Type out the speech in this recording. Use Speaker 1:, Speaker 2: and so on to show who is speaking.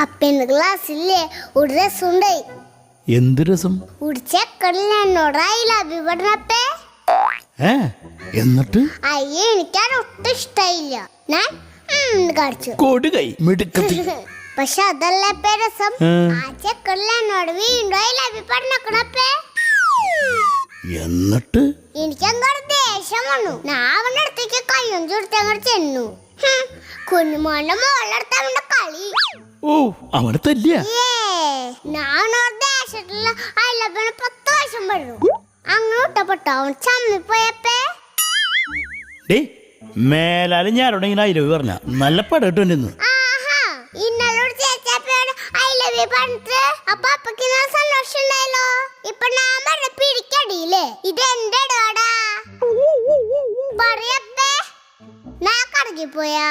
Speaker 1: അപ്പന്റെ ക്ലാസ്സിലെ ഒരു രസം ഉണ്ടായി.
Speaker 2: എന്ത് രസം?
Speaker 1: ഒരു ചെക്കനിൽ എന്നോട് ഐ പറഞ്ഞപ്പേ.
Speaker 2: എന്നിട്ട്
Speaker 1: അയ്യ എനിക്കത് ഒട്ടും ഇഷ്ടായില്ല. ഞാൻ കാണിച്ചു
Speaker 2: കൊടുകൈ മിടുക്കത്തി.
Speaker 1: പക്ഷെ അതല്ലപ്പേ രസം. ആ ചെക്കനിൽ എന്നോട് വീണ്ടും ഐ പറഞ്ഞപ്പേ.
Speaker 2: എന്നിട്ട്
Speaker 1: എനിക്കങ്ങോട്ട് ദേഷ്യം വന്നു. ഞാൻ അവന്റെ അടുത്തേക്ക് കയ്യും ചുരുത്തങ്ങോട്ട് ചെന്നു. കുഞ്ഞുമോന്റെ മോളടുത്ത് അവന്റെ കളി.
Speaker 2: ഓ അവനെ തല്ലിയ.
Speaker 1: ഞാൻ ദേശത്തുള്ള അയലപ്പന് 10 വർഷം പറഞ്ഞു. അങ്ങനെ ഇട്ടപ്പെട്ടോ അവൻ ചമ്മിപ്പോയപ്പേ.
Speaker 2: മേലാലും ഞാനോട് ഇങ്ങനെ ഐ ലവ് പറഞ്ഞ നല്ല പടം ഇട്ടു.
Speaker 1: ആഹാ ഇന്നലോട് ചേച്ചപ്പയോട് ഐ ലവ് പറഞ്ഞിട്ട് അപ്പൊ അപ്പക്ക് സന്തോഷം ഉണ്ടായല്ലോ. ഇപ്പൊ ഞാൻ പറഞ്ഞ പിടിക്കടിയില്ലേ ഇത് എന്റെ ഇടപാടാ പറയപ്പേ. ഞാൻ കറങ്ങിപ്പോയാ.